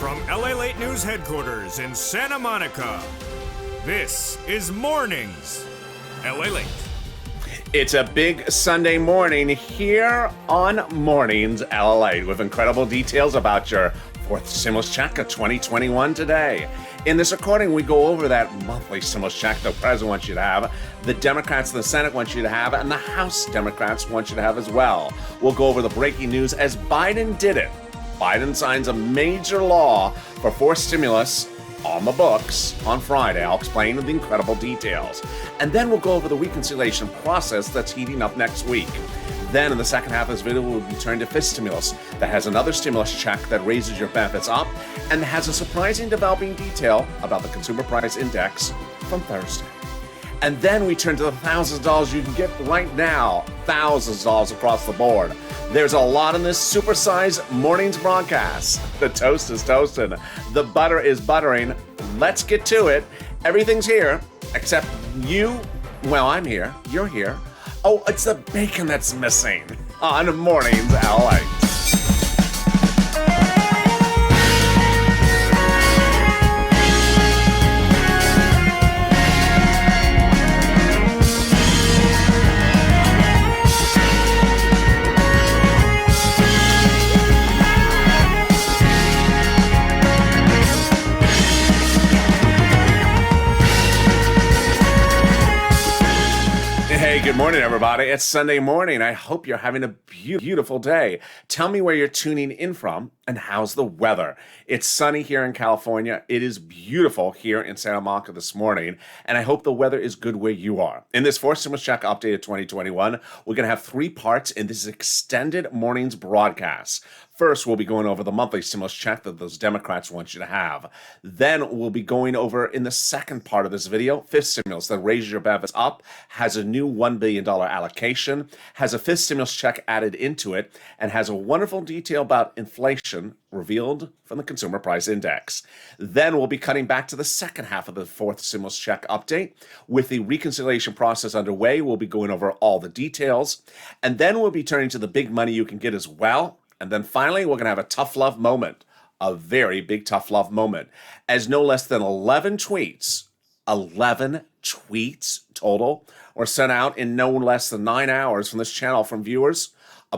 From LALATE News headquarters in Santa Monica, this is Mornings LALATE. It's a big Sunday morning here on Mornings LALATE with incredible details about your fourth stimulus check of 2021 today. In this recording, we go over that monthly stimulus check the president wants you to have, the Democrats in the Senate want you to have, and the House Democrats want you to have as well. We'll go over the breaking news as Biden did it. Biden signs a major law for forced stimulus on the books on Friday. I'll explain the incredible details. And then we'll go over the reconciliation process that's heating up next week. Then in the second half of this video, we'll be turned to fifth stimulus that has another stimulus check that raises your benefits up and has a surprising developing detail about the consumer price index from Thursday. And then we turn to the thousands of dollars you can get right now, thousands of dollars across the board. There's a lot in this supersized morning's broadcast. The toast is toasting. The butter is buttering. Let's get to it. Everything's here except you. Well, I'm here. You're here. Oh, it's the bacon that's missing on Mornings LA. Hey, good morning, everybody. It's Sunday morning. I hope you're having a beautiful day. Tell me where you're tuning in from and how's the weather. It's sunny here in California. It is beautiful here in Santa Monica this morning, and I hope the weather is good where you are. In this fourth stimulus check update of 2021, we're going to have three parts in this extended morning's broadcast. First, we'll be going over the monthly stimulus check that those Democrats want you to have. Then we'll be going over, in the second part of this video, fifth stimulus that raises your benefits up, has a new $1 billion allocation, has a fifth stimulus check added into it, and has a wonderful detail about inflation revealed from the consumer price index. Then we'll be cutting back to the second half of the fourth stimulus check update. With the reconciliation process underway, we'll be going over all the details. And then we'll be turning to the big money you can get as well. And then finally, we're going to have a tough love moment, a very big tough love moment, as no less than 11 tweets total were sent out in no less than 9 hours from this channel from viewers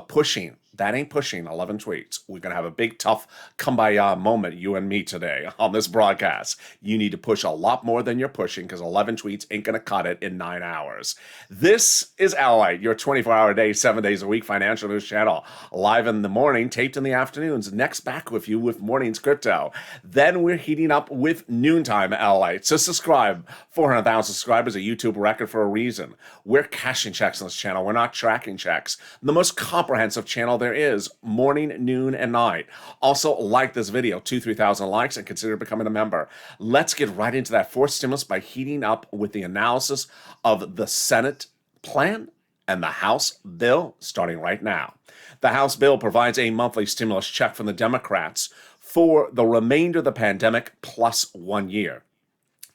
pushing. That ain't pushing 11 tweets. We're going to have a big, tough kumbaya moment, you and me, today on this broadcast. You need to push a lot more than you're pushing because 11 tweets ain't going to cut it in 9 hours. This is LALATE, your 24-hour day, 7 days a week financial news channel. Live in the morning, taped in the afternoons. Next, back with you with Morning's Crypto. Then we're heating up with Noontime LALATE. So subscribe. 400,000 subscribers, a YouTube record for a reason. We're cashing checks on this channel. We're not tracking checks. The most comprehensive channel there is, morning, noon, and night. Also, like this video, 2,000-3,000 likes, and consider becoming a member. Let's get right into that fourth stimulus by heating up with the analysis of the Senate plan and the House bill starting right now. The House bill provides a monthly stimulus check from the Democrats for the remainder of the pandemic plus 1 year.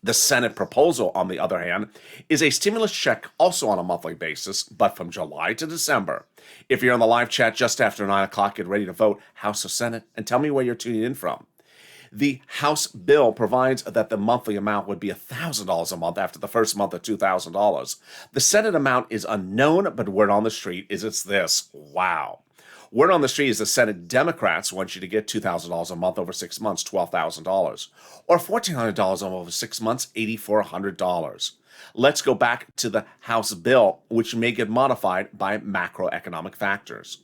The Senate proposal, on the other hand, is a stimulus check also on a monthly basis, but from July to December. If you're on the live chat just after 9 o'clock, get ready to vote House or Senate, and tell me where you're tuning in from. The House bill provides that the monthly amount would be $1,000 a month after the first month of $2,000. The Senate amount is unknown, but word on the street is it's this. Wow. Word on the street is the Senate Democrats want you to get $2,000 a month over 6 months, $12,000, or $1,400 over 6 months, $8,400. Let's go back to the House bill, which may get modified by macroeconomic factors.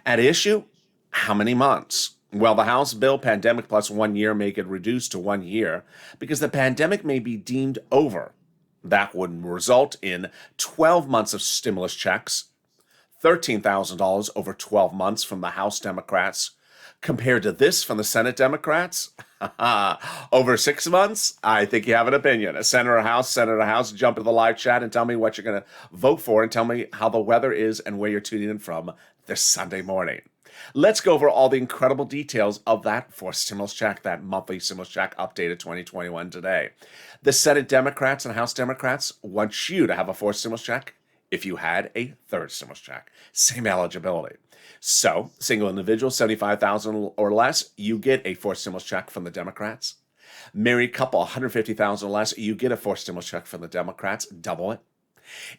At issue, how many months? Well, the House bill, pandemic plus 1 year, may get reduced to 1 year because the pandemic may be deemed over. That would result in 12 months of stimulus checks, $13,000 over 12 months from the House Democrats, compared to this from the Senate Democrats. Over 6 months, I think you have an opinion. Senator House, jump into the live chat and tell me what you're going to vote for and tell me how the weather is and where you're tuning in from this Sunday morning. Let's go over all the incredible details of that fourth stimulus check, that monthly stimulus check updated 2021 today. The Senate Democrats and House Democrats want you to have a fourth stimulus check if you had a third stimulus check. Same eligibility. So, single individual, 75,000 or less, you get a fourth stimulus check from the Democrats. Married couple, 150,000 or less, you get a fourth stimulus check from the Democrats, double it.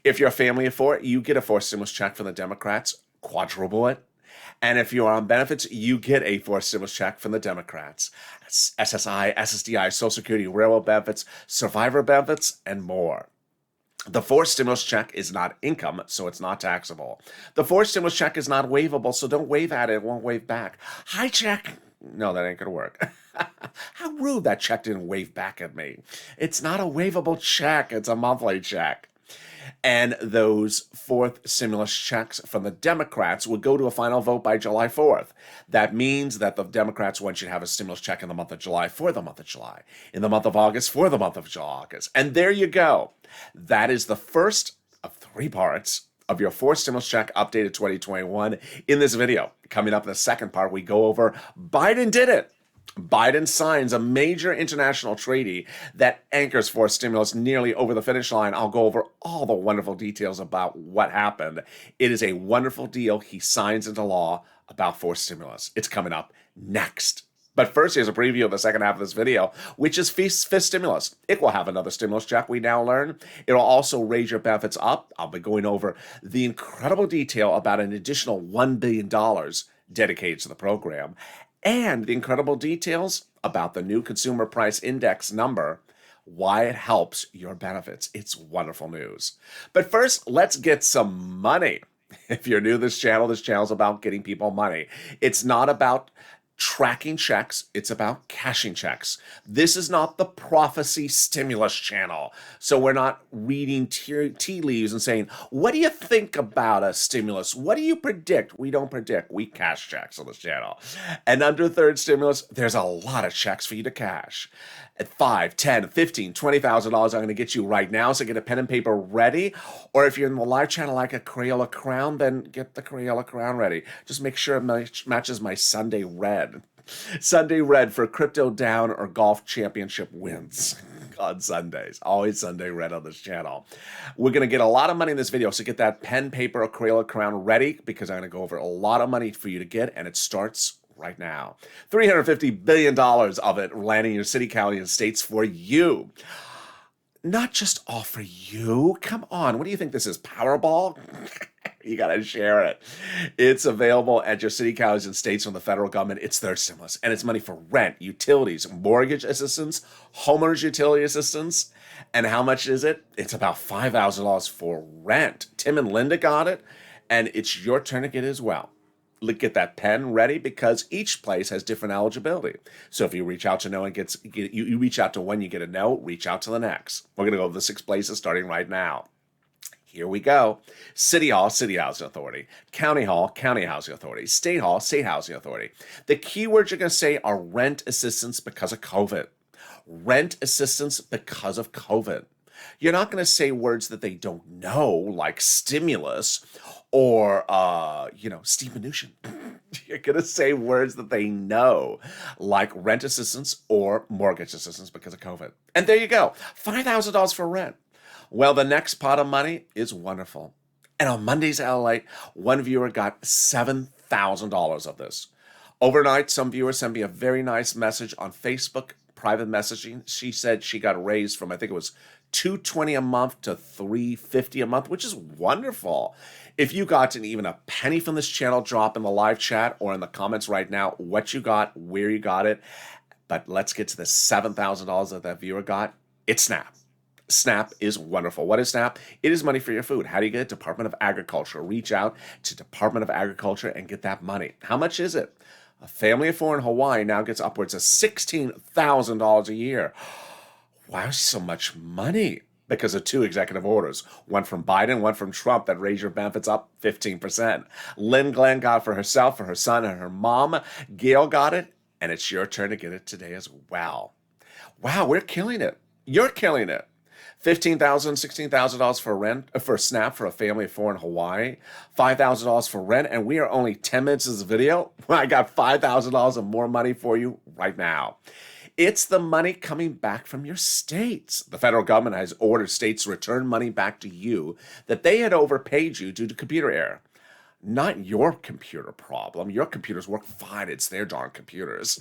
If you're a family of four, you get a fourth stimulus check from the Democrats, quadruple it. And if you're on benefits, you get a fourth stimulus check from the Democrats. SSI, SSDI, Social Security, railroad benefits, survivor benefits, and more. The fourth stimulus check is not income, so it's not taxable. The fourth stimulus check is not waivable, so don't wave at it. It won't wave back. Hi, check. No, that ain't going to work. How rude that check didn't wave back at me. It's not a waivable check. It's a monthly check. And those fourth stimulus checks from the Democrats would go to a final vote by July 4th. That means that the Democrats want you to have a stimulus check in the month of July for the month of July, in the month of August for the month of August. And there you go. That is the first of 3 parts of your fourth stimulus check updated 2021 in this video. Coming up in the second part, we go over Biden did it. Biden signs a major international treaty that anchors fourth stimulus nearly over the finish line. I'll go over all the wonderful details about what happened. It is a wonderful deal he signs into law about fourth stimulus. It's coming up next. But first, here's a preview of the second half of this video, which is fifth stimulus. It will have another stimulus check, we now learn. It will also raise your benefits up. I'll be going over the incredible detail about an additional $1 billion dedicated to the program, and the incredible details about the new consumer price index number, why it helps your benefits. It's wonderful news. But first, let's get some money. If you're new to this channel is about getting people money. It's not about tracking checks, it's about cashing checks. This is not the prophecy stimulus channel. So we're not reading tea leaves and saying, what do you think about a stimulus? What do you predict? We don't predict. We cash checks on this channel. And under third stimulus, there's a lot of checks for you to cash. At $5, $10, $15, $20,000, I'm going to get you right now. So get a pen and paper ready. Or if you're in the live channel like a Crayola crown, then get the Crayola crown ready. Just make sure it matches my Sunday red. Sunday red for crypto down or golf championship wins on Sundays. Always Sunday red on this channel. We're going to get a lot of money in this video, so get that pen, paper, or Crayola crown ready because I'm going to go over a lot of money for you to get, and it starts right now. $350 billion of it landing in your city, county, and states for you. Not just all for you. Come on. What do you think this is, Powerball? You got to share it. It's available at your city, counties, and states from the federal government. It's their stimulus, and it's money for rent, utilities, mortgage assistance, homeowners utility assistance. And how much is it? It's about $5,000 for rent. Tim and Linda got it, and it's your turn to get it as well. Get that pen ready because each place has different eligibility. So if you reach out to no one you reach out to one, you get a no, reach out to the next. We're going to go over the 6 places starting right now. Here we go. City Hall, City Housing Authority. County Hall, County Housing Authority. State Hall, State Housing Authority. The keywords you're going to say are rent assistance because of COVID. Rent assistance because of COVID. You're not going to say words that they don't know, like stimulus or, Steve Mnuchin. You're going to say words that they know, like rent assistance or mortgage assistance because of COVID. And there you go. $5,000 for rent. Well, the next pot of money is wonderful. And on Monday's LALATE, one viewer got $7,000 of this. Overnight, some viewers sent me a very nice message on Facebook, private messaging. She said she got raised from, I think it was $220 a month to $350 a month, which is wonderful. If you got even a penny from this channel, drop in the live chat or in the comments right now what you got, where you got it. But let's get to the $7,000 that viewer got. It's Snap. Snap is wonderful. What is Snap? It is money for your food. How do you get it? Department of Agriculture. Reach out to Department of Agriculture and get that money. How much is it? A family of 4 in Hawaii now gets upwards of $16,000 a year. Wow, so much money because of 2 executive orders. One from Biden, one from Trump that raised your benefits up 15%. Lynn Glenn got it for herself, for her son, and her mom. Gail got it, and it's your turn to get it today as well. Wow, we're killing it. You're killing it. $15,000, $16,000 for rent, for Snap for a family of 4 in Hawaii, $5,000 for rent, and we are only 10 minutes of this video. I got $5,000 of more money for you right now. It's the money coming back from your states. The federal government has ordered states to return money back to you that they had overpaid you due to computer error. Not your computer problem. Your computers work fine. It's their darn computers.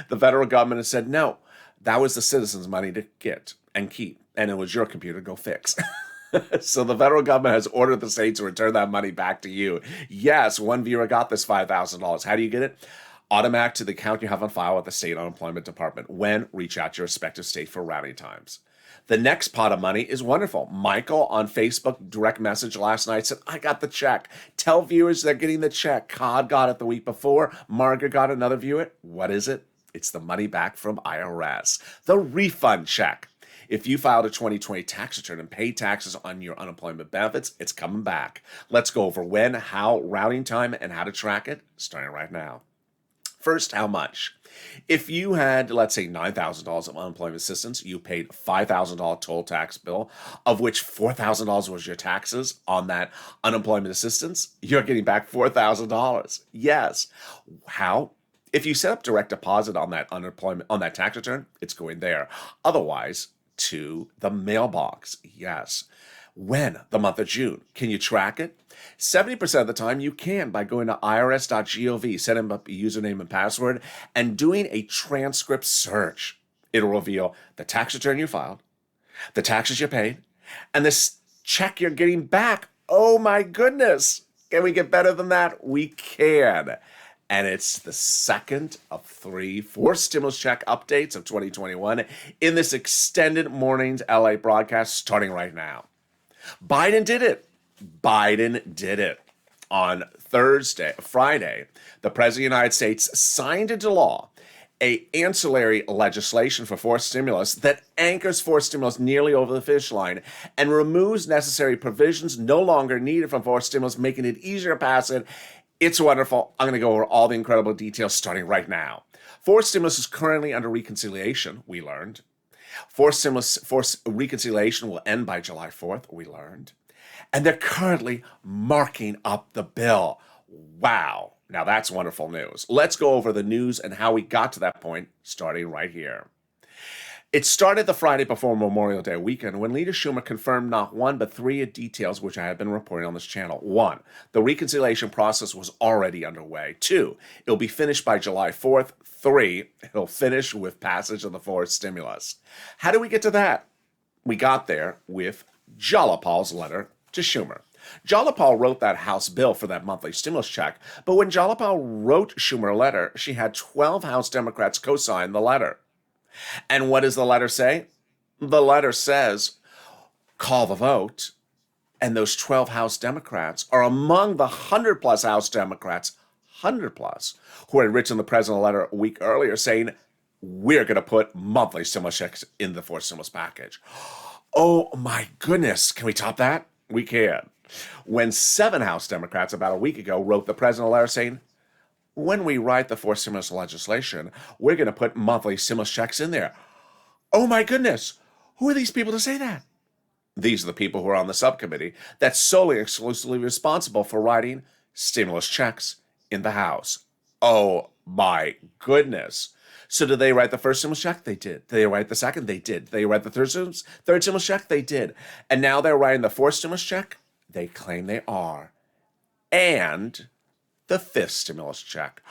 The federal government has said, no, that was the citizens' money to get and keep, and it was your computer to go fix. So the federal government has ordered the states to return that money back to you. Yes, one viewer got this $5,000. How do you get it? Automatic to the account you have on file at the state unemployment department. When, reach out to your respective state for routing times. The next pot of money is wonderful. Michael on Facebook direct message last night said, I got the check. Tell viewers they're getting the check. Cod got it the week before. Margaret got another viewer. What is it? It's the money back from IRS. The refund check. If you filed a 2020 tax return and paid taxes on your unemployment benefits, it's coming back. Let's go over when, how, routing time, and how to track it, starting right now. First, how much? If you had, let's say, $9,000 of unemployment assistance, you paid $5,000 total tax bill, of which $4,000 was your taxes on that unemployment assistance, you're getting back $4,000. Yes. How? If you set up direct deposit on that tax return, it's going there. Otherwise, to the mailbox. Yes. When? The month of June. Can you track it? 70% of the time you can by going to irs.gov, setting up a username and password, and doing a transcript search. It'll reveal the tax return you filed, the taxes you paid, and the check you're getting back. Oh my goodness. Can we get better than that? We can. And it's the second of 4 stimulus check updates of 2021 in this extended morning's LA broadcast starting right now. Biden did it. Biden did it. On Friday, the President of the United States signed into law a ancillary legislation for forced stimulus that anchors forced stimulus nearly over the finish line and removes necessary provisions no longer needed from forced stimulus, making it easier to pass it. It's wonderful. I'm going to go over all the incredible details starting right now. Forced stimulus is currently under reconciliation, we learned. Forced reconciliation will end by July 4th, we learned. And they're currently marking up the bill. Wow. Now that's wonderful news. Let's go over the news and how we got to that point, starting right here. It started the Friday before Memorial Day weekend when Leader Schumer confirmed not one but 3 details which I have been reporting on this channel. 1, the reconciliation process was already underway. 2, it'll be finished by July 4th. 3, it'll finish with passage of the forced stimulus. How do we get to that? We got there with Jolapal's letter to Schumer. Jolapal wrote that House bill for that monthly stimulus check, but when Jolapal wrote Schumer a letter, she had 12 House Democrats co-sign the letter. And what does the letter say? The letter says, call the vote, and those 12 House Democrats are among the 100-plus House Democrats, 100-plus, who had written the president a letter a week earlier saying, we're going to put monthly stimulus checks in the forced stimulus package. Oh my goodness, can we top that? We can. When 7 House Democrats about a week ago wrote the president a letter saying, when we write the forced stimulus legislation, we're going to put monthly stimulus checks in there. Oh my goodness, who are these people to say that? These are the people who are on the subcommittee that's solely exclusively responsible for writing stimulus checks in the House. Oh my goodness. So did they write the first stimulus check? They did. Did they write the second? They did. Did they write the third stimulus check? They did. And now they're writing the fourth stimulus check? They claim they are. And the 5th stimulus check.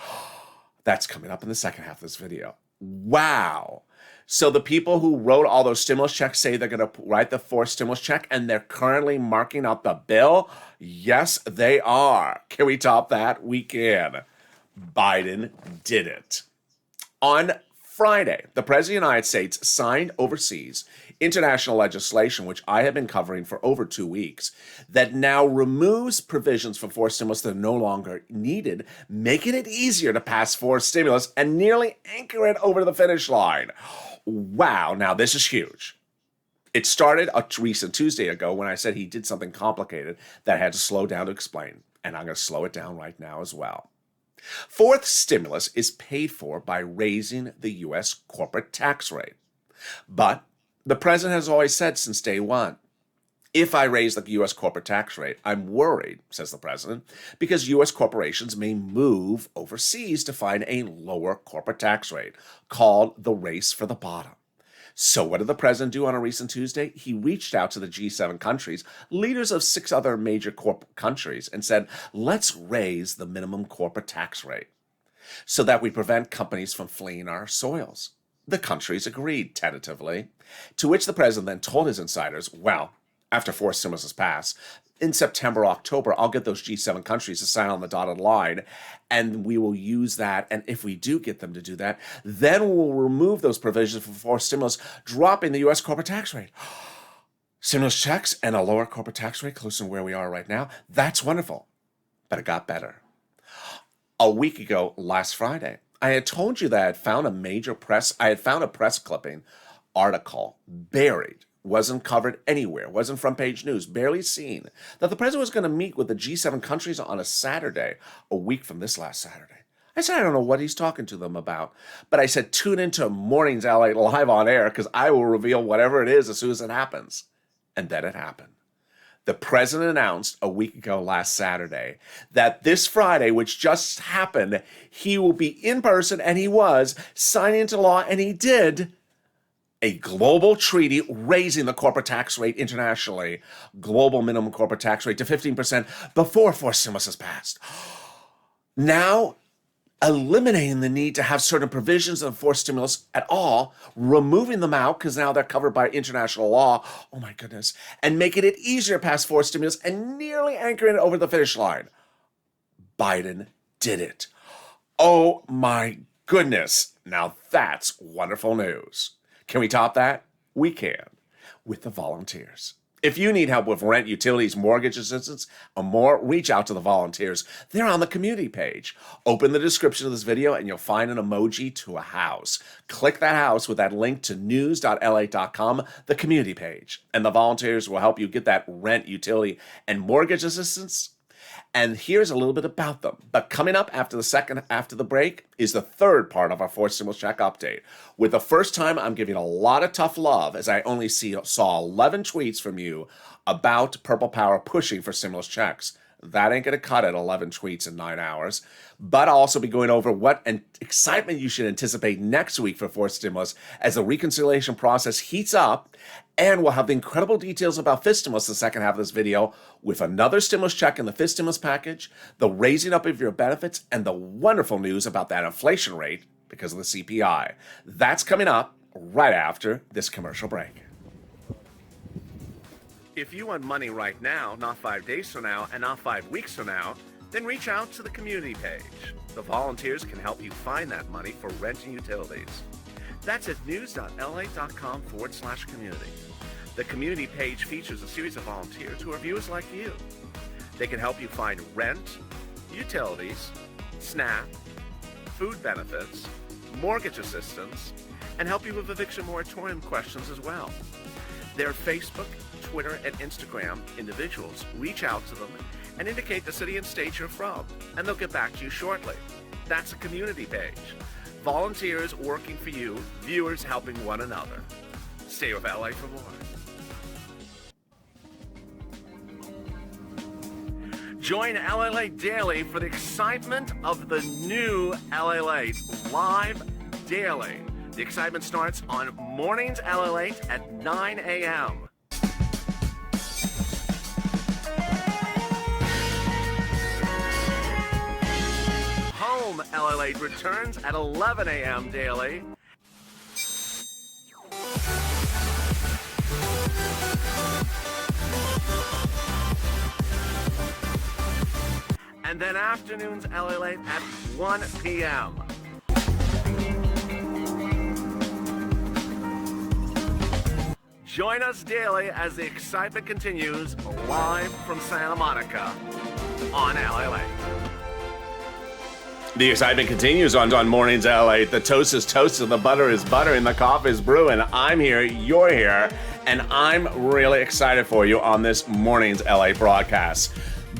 That's coming up in the second half of this video. Wow. So the people who wrote all those stimulus checks say they're going to write the 4th stimulus check and they're currently marking up the bill? Yes, they are. Can we top that? We can. Biden did it. On Friday, the President of the United States signed overseas international legislation, which I have been covering for over 2 weeks, that now removes provisions for forced stimulus that are no longer needed, making it easier to pass forced stimulus and nearly anchor it over the finish line. Wow, now this is huge. It started a recent Tuesday ago when I said he did something complicated that I had to slow down to explain, and I'm going to slow it down right now as well. 4th stimulus is paid for by raising the U.S. corporate tax rate. But the president has always said since day one, If I raise the U.S. corporate tax rate, I'm worried, says the president, because U.S. corporations may move overseas to find a lower corporate tax rate, called the race for the bottom. So what did the president do on a recent Tuesday? He reached out to the G7 countries, leaders of 6 other major corporate countries, and said, let's raise the minimum corporate tax rate so that we prevent companies from fleeing our soils. The countries agreed tentatively, to which the president then told his insiders, well, after 4 stimuluses pass, in September, October, I'll get those G7 countries to sign on the dotted line, and we will use that. And if we do get them to do that, then we'll remove those provisions for 4 stimulus, dropping the U.S. corporate tax rate. Stimulus checks and a lower corporate tax rate closer to where we are right now. That's wonderful. But it got better. A week ago, last Friday, I had told you that I had found a press clipping article buried, wasn't covered anywhere, wasn't front page news, barely seen, that the president was going to meet with the G7 countries on a Saturday, a week from this last Saturday. I said, I don't know what he's talking to them about, but I said, tune into Mornings LA live on air because I will reveal whatever it is as soon as it happens. And then it happened. The president announced a week ago last Saturday that this Friday, which just happened, he will be in person, and he was signing into law, and he did, a global treaty raising the corporate tax rate internationally, global minimum corporate tax rate to 15% before 4 stimuluses passed. Now, eliminating the need to have certain provisions of 4 stimulus at all, removing them out because now they're covered by international law, oh my goodness, and making it easier to pass 4 stimulus and nearly anchoring it over the finish line. Biden did it. Oh my goodness. Now that's wonderful news. Can we top that? We can, with the volunteers. If you need help with rent, utilities, mortgage assistance, or more, reach out to the volunteers. They're on the community page. Open the description of this video and you'll find an emoji to a house. Click that house with that link to news.la.com, the community page. And the volunteers will help you get that rent, utility, and mortgage assistance. And here's a little bit about them. But coming up after the break is the third part of our 4 stimulus check update. With the first time, I'm giving a lot of tough love as I only saw 11 tweets from you about Purple Power pushing for stimulus checks. That ain't going to cut it, 11 tweets in 9 hours. But I'll also be going over what excitement you should anticipate next week for 4 stimulus as the reconciliation process heats up. And we'll have the incredible details about 5th stimulus in the second half of this video with another stimulus check in the 5th stimulus package, the raising up of your benefits, and the wonderful news about that inflation rate because of the CPI. That's coming up right after this commercial break. If you want money right now, not 5 days from now, and not 5 weeks from now, then reach out to the community page. The volunteers can help you find that money for rent and utilities. That's at news.la.com/community. The community page features a series of volunteers who are viewers like you. They can help you find rent, utilities, SNAP, food benefits, mortgage assistance, and help you with eviction moratorium questions as well. Their Facebook, Twitter, and Instagram individuals reach out to them and indicate the city and state you're from, and they'll get back to you shortly. That's a community page. Volunteers working for you, viewers helping one another. Stay with LA for more. Join LALATE Daily for the excitement of the new LALATE live daily. The excitement starts on Mornings LALATE at 9 a.m. Home LALATE returns at 11 a.m. daily. And then afternoons LALATE at 1 p.m. Join us daily as the excitement continues live from Santa Monica on LALATE. The excitement continues on Mornings LA. The toast is toasted, the butter is butter, and the coffee is brewing. I'm here, you're here, and I'm really excited for you on this Mornings LA broadcast.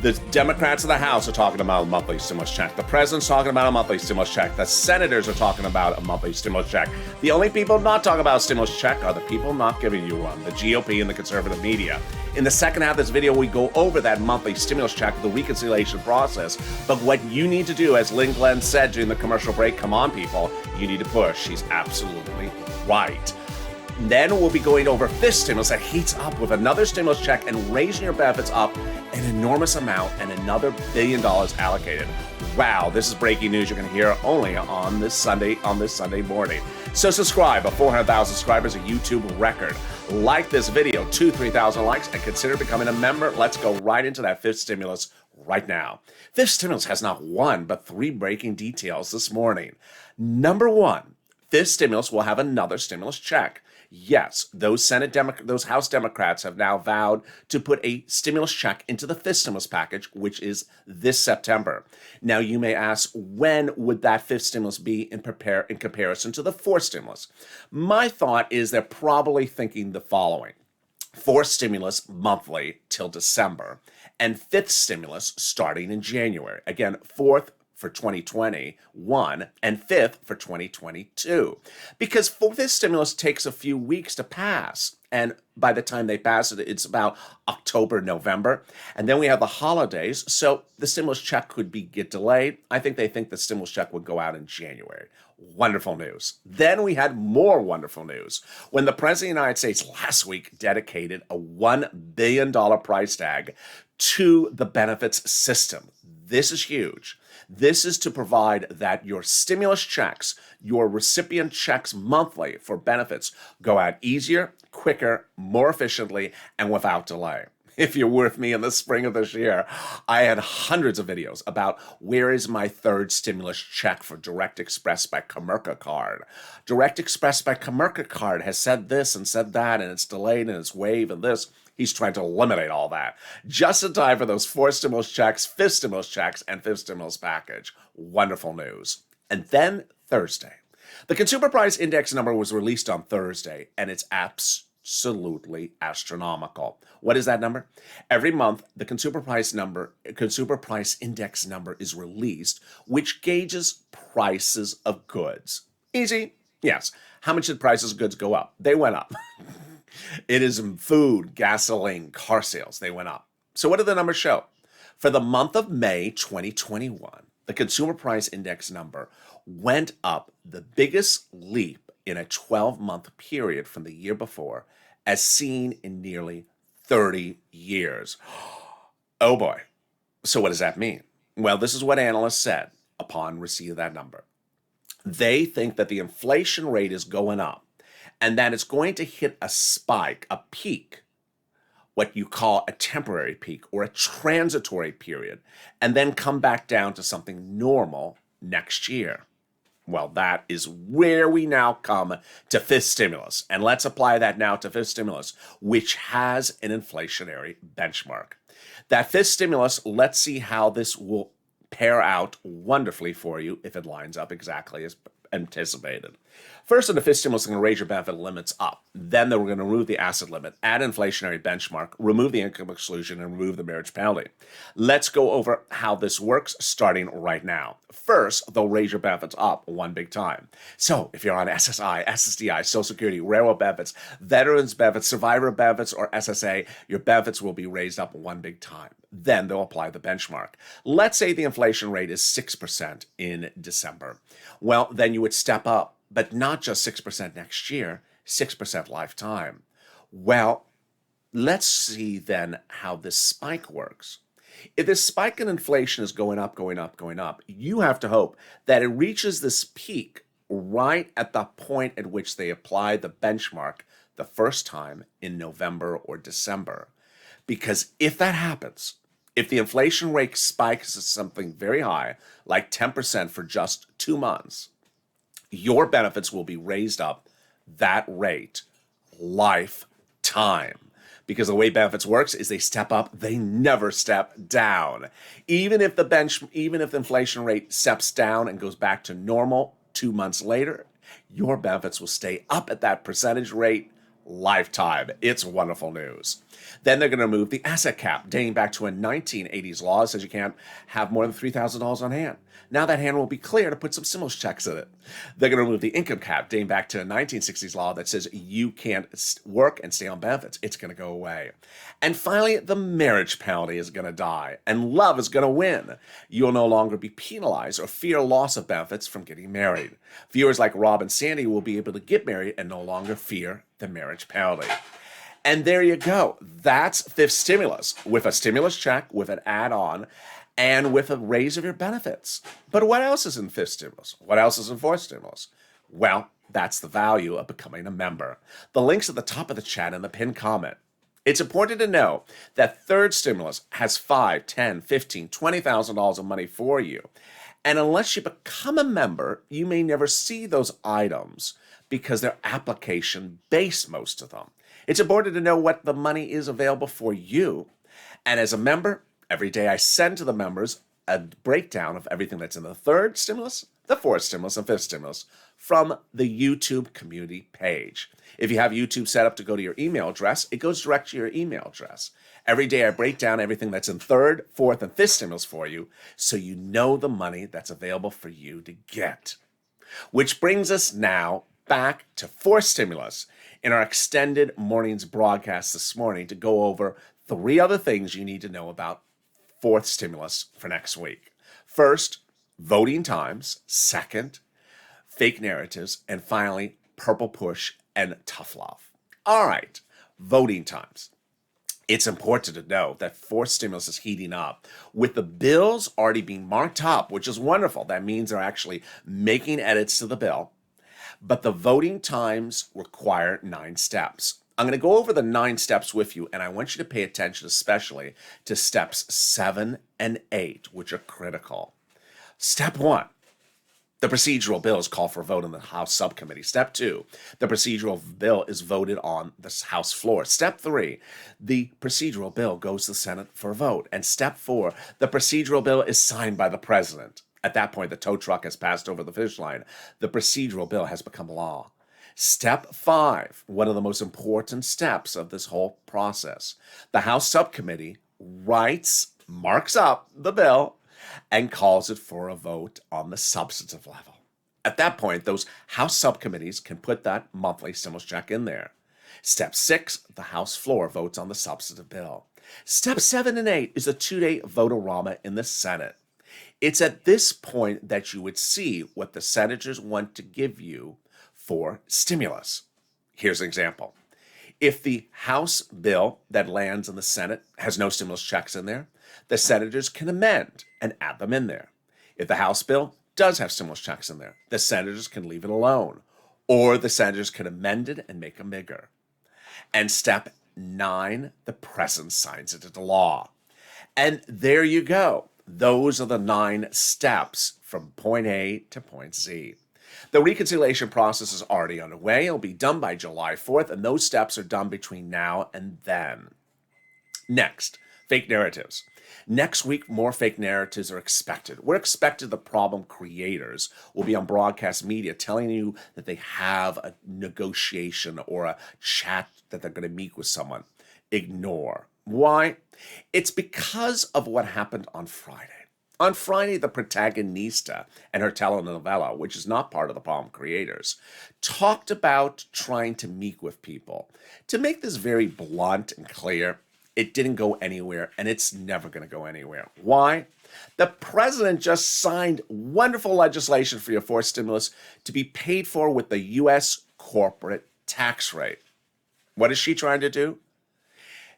The Democrats in the House are talking about a monthly stimulus check. The president's talking about a monthly stimulus check. The senators are talking about a monthly stimulus check. The only people not talking about a stimulus check are the people not giving you one, the GOP and the conservative media. In the second half of this video, we go over that monthly stimulus check, the reconciliation process. But what you need to do, as Lynn Glenn said during the commercial break, come on, people, you need to push. She's absolutely right. Then we'll be going over fifth stimulus that heats up with another stimulus check and raising your benefits up an enormous amount and another $1 billion allocated. Wow, this is breaking news you're going to hear only on this Sunday morning. So subscribe. 400,000 subscribers, a YouTube record. Like this video, 3,000 likes, and consider becoming a member. Let's go right into that fifth stimulus right now. Fifth stimulus has not one, but three breaking details this morning. Number one, fifth stimulus will have another stimulus check. Yes, those House Democrats have now vowed to put a stimulus check into the fifth stimulus package, which is this September. Now, you may ask, when would that fifth stimulus be in comparison to the fourth stimulus? My thought is they're probably thinking the following. Fourth stimulus monthly till December, and fifth stimulus starting in January. Again, fourth for 2021 and fifth for 2022. Because fifth stimulus takes a few weeks to pass. And by the time they pass it, it's about October, November. And then we have the holidays. So the stimulus check could get delayed. I think they think the stimulus check would go out in January. Wonderful news. Then we had more wonderful news when the President of the United States last week dedicated a $1 billion price tag to the benefits system. This is huge. This is to provide that your stimulus checks, your recipient checks monthly for benefits go out easier, quicker, more efficiently, and without delay. If you're with me in the spring of this year, I had hundreds of videos about where is my third stimulus check for Direct Express by Comerica card. Direct Express by Comerica card has said this and said that, and it's delayed and it's waived and this. He's trying to eliminate all that. Just in time for those fourth stimulus checks, fifth stimulus checks, and fifth stimulus package. Wonderful news. And then Thursday. The Consumer Price Index number was released on Thursday, and it's absolutely astronomical. What is that number? Every month, the Consumer Price Index number is released, which gauges prices of goods. Easy? Yes. How much did prices of goods go up? They went up. It is in food, gasoline, car sales. They went up. So what do the numbers show? For the month of May 2021, the Consumer Price Index number went up the biggest leap in a 12-month period from the year before, as seen in nearly 30 years. Oh boy. So what does that mean? Well, this is what analysts said upon receipt of that number. They think that the inflation rate is going up, and that it's going to hit a spike, a peak, what you call a temporary peak or a transitory period, and then come back down to something normal next year. Well, that is where we now come to fifth stimulus. And let's apply that now to fifth stimulus, which has an inflationary benchmark. That fifth stimulus, let's see how this will pair out wonderfully for you if it lines up exactly as anticipated. First, in the fifth stimulus, they're going to raise your benefit limits up. Then they were going to remove the asset limit, add inflationary benchmark, remove the income exclusion, and remove the marriage penalty. Let's go over how this works starting right now. First, they'll raise your benefits up one big time. So if you're on SSI, SSDI, Social Security, railroad benefits, veterans benefits, survivor benefits, or SSA, your benefits will be raised up one big time. Then they'll apply the benchmark. Let's say the inflation rate is 6% in December. Well, then you would step up, but not just 6% next year, 6% lifetime. Well, let's see then how this spike works. If this spike in inflation is going up, going up, going up, you have to hope that it reaches this peak right at the point at which they apply the benchmark the first time in November or December. Because if that happens, if the inflation rate spikes to something very high, like 10% for just 2 months, your benefits will be raised up that rate lifetime. Because the way benefits works is they step up, they never step down. Even if the inflation rate steps down and goes back to normal 2 months later, your benefits will stay up at that percentage rate lifetime. It's wonderful news. Then they're going to remove the asset cap, dating back to a 1980s law that says you can't have more than $3,000 on hand. Now that hand will be clear to put some stimulus checks in it. They're going to remove the income cap, dating back to a 1960s law that says you can't work and stay on benefits. It's going to go away. And finally, the marriage penalty is going to die, and love is going to win. You'll no longer be penalized or fear loss of benefits from getting married. Viewers like Rob and Sandy will be able to get married and no longer fear the marriage penalty. And there you go. That's fifth stimulus, with a stimulus check, with an add-on, and with a raise of your benefits. But what else is in fifth stimulus? What else is in fourth stimulus? Well, that's the value of becoming a member. The link's at the top of the chat and the pinned comment. It's important to know that third stimulus has $5, $10, $15, $20,000 of money for you. And unless you become a member, you may never see those items because they're application-based, most of them. It's important to know what the money is available for you. And as a member, every day I send to the members a breakdown of everything that's in the third stimulus, the fourth stimulus, and fifth stimulus from the YouTube community page. If you have YouTube set up to go to your email address, it goes direct to your email address. Every day I break down everything that's in third, fourth, and fifth stimulus for you so you know the money that's available for you to get. Which brings us now back to fourth stimulus in our extended morning's broadcast this morning to go over 3 other things you need to know about fourth stimulus for next week. First, voting times. Second, fake narratives. And finally, purple push and tough love. All right, voting times. It's important to know that fourth stimulus is heating up with the bills already being marked up, which is wonderful. That means they're actually making edits to the bill. But the voting times require 9 steps. I'm going to go over the 9 steps with you, and I want you to pay attention especially to steps 7 and 8, which are critical. Step 1, the procedural bill is called for a vote in the House subcommittee. Step 2, the procedural bill is voted on the House floor. Step 3, the procedural bill goes to the Senate for a vote. And step 4, the procedural bill is signed by the president. At that point, the tow truck has passed over the finish line. The procedural bill has become law. Step 5, one of the most important steps of this whole process. The House subcommittee marks up the bill, and calls it for a vote on the substantive level. At that point, those House subcommittees can put that monthly stimulus check in there. Step 6, the House floor votes on the substantive bill. Step 7 and 8 is a 2-day vote-a-rama in the Senate. It's at this point that you would see what the senators want to give you for stimulus. Here's an example. If the House bill that lands in the Senate has no stimulus checks in there, the senators can amend and add them in there. If the House bill does have stimulus checks in there, the senators can leave it alone, or the senators can amend it and make them bigger. And step 9, the president signs it into law. And there you go. Those are the 9 steps from point A to point Z. The reconciliation process is already underway. It'll be done by July 4th, and those steps are done between now and then. Next, fake narratives. Next week, more fake narratives are expected. We're expected the problem creators will be on broadcast media telling you that they have a negotiation or a chat that they're going to meet with someone. Ignore. Why? It's because of what happened on Friday. On Friday, the protagonista and her telenovela, which is not part of the problem creators, talked about trying to meet with people. To make this very blunt and clear, it didn't go anywhere, and it's never going to go anywhere. Why? The president just signed wonderful legislation for your fourth stimulus to be paid for with the U.S. corporate tax rate. What is she trying to do?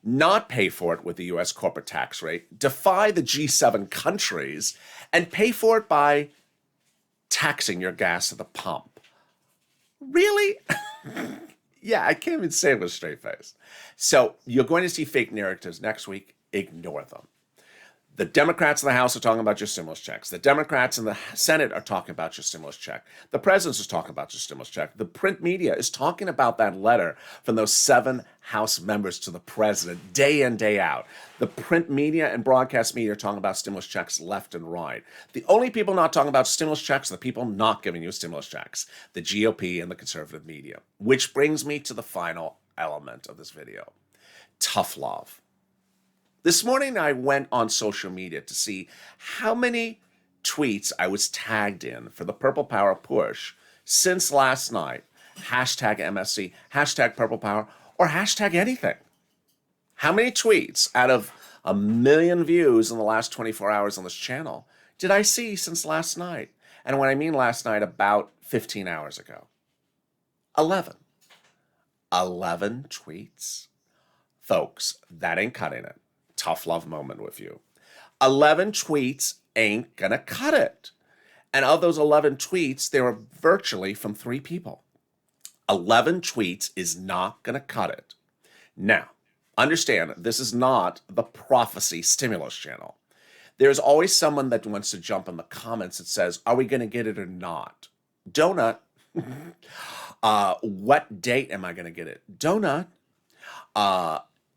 Not pay for it with the U.S. corporate tax rate, defy the G7 countries, and pay for it by taxing your gas at the pump. Really? Yeah, I can't even say it with a straight face. So you're going to see fake narratives next week. Ignore them. The Democrats in the House are talking about your stimulus checks. The Democrats in the Senate are talking about your stimulus check. The president is talking about your stimulus check. The print media is talking about that letter from those 7 House members to the president day in, day out. The print media and broadcast media are talking about stimulus checks left and right. The only people not talking about stimulus checks are the people not giving you stimulus checks, the GOP and the conservative media. Which brings me to the final element of this video. tough love. This morning, I went on social media to see how many tweets I was tagged in for the Purple Power push since last night. Hashtag MSC, hashtag Purple Power, or hashtag anything. How many tweets out of 1 million views in the last 24 hours on this channel did I see since last night? And when I mean last night, about 15 hours ago. 11. 11 tweets. Folks, that ain't cutting it. Tough love moment with you. 11 tweets ain't gonna cut it. And of those 11 tweets, they were virtually from 3 people. 11 tweets is not gonna cut it. Now, understand, this is not the prophecy stimulus channel. There's always someone that wants to jump in the comments that says, are we gonna get it or not? Donut. What date am I gonna get it? Donut.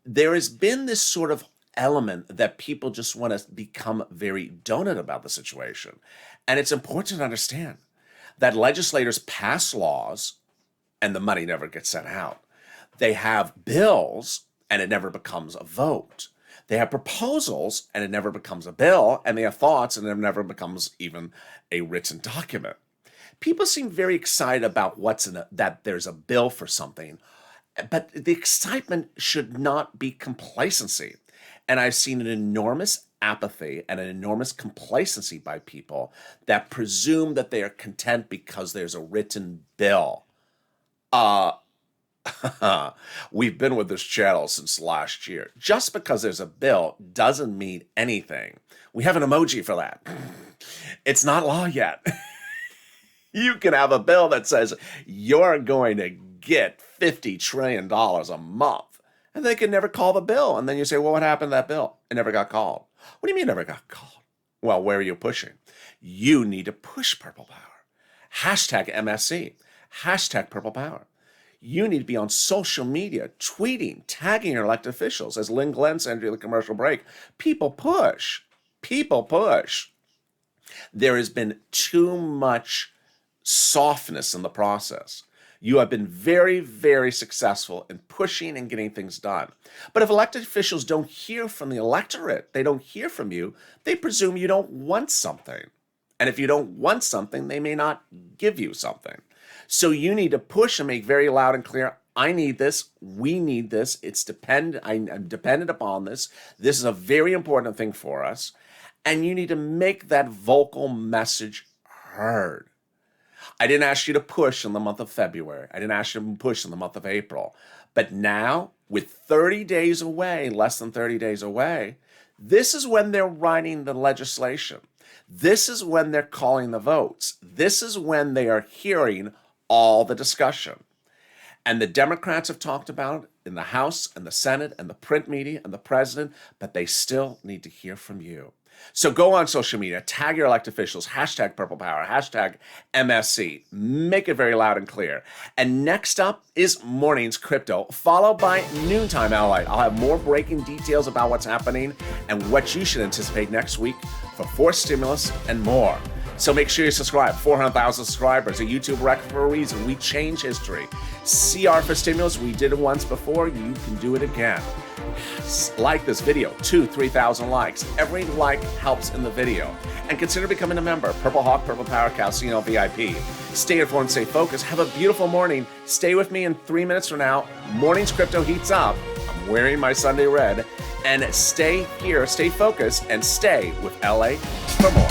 There has been this sort of element that people just want to become very donut about the situation. And it's important to understand that legislators pass laws and the money never gets sent out. They have bills and it never becomes a vote. They have proposals and it never becomes a bill, and they have thoughts and it never becomes even a written document. People seem very excited about that there's a bill for something, but the excitement should not be complacency. And I've seen an enormous apathy and an enormous complacency by people that presume that they are content because there's a written bill. We've been with this channel since last year. Just because there's a bill doesn't mean anything. We have an emoji for that. It's not law yet. You can have a bill that says you're going to get $50 trillion a month. And they can never call the bill. And then you say, well, what happened to that bill? It never got called. What do you mean never got called? Well, where are you pushing? You need to push Purple Power. Hashtag MSC. Hashtag Purple Power. You need to be on social media, tweeting, tagging your elected officials. As Lynn Glenn said during the commercial break, people push. People push. There has been too much softness in the process. You have been very, very successful in pushing and getting things done. But if elected officials don't hear from the electorate, they don't hear from you, they presume you don't want something. And if you don't want something, they may not give you something. So you need to push and make very loud and clear, I need this, we need this, I'm dependent upon this. This is a very important thing for us. And you need to make that vocal message heard. I didn't ask you to push in the month of February. I didn't ask you to push in the month of April. But now, with 30 days away, less than 30 days away, this is when they're writing the legislation. This is when they're calling the votes. This is when they are hearing all the discussion. And the Democrats have talked about it in the House and the Senate and the print media and the president, but they still need to hear from you. So go on social media, tag your elected officials, hashtag Purple Power, hashtag MSC. Make it very loud and clear. And next up is Mornings Crypto, followed by Noontime LALATE. I'll have more breaking details about what's happening and what you should anticipate next week for forced stimulus and more. So make sure you subscribe. 400,000 subscribers, a YouTube record for a reason. We change history. CR for stimulus. We did it once before. You can do it again. Like this video, 3,000 likes. Every like helps in the video. And consider becoming a member. Purple Hawk, Purple Power, Calcino VIP. Stay informed, stay focused. Have a beautiful morning. Stay with me in 3 minutes from now. Mornings Crypto heats up. I'm wearing my Sunday red. And stay here, stay focused, and stay with LA for more.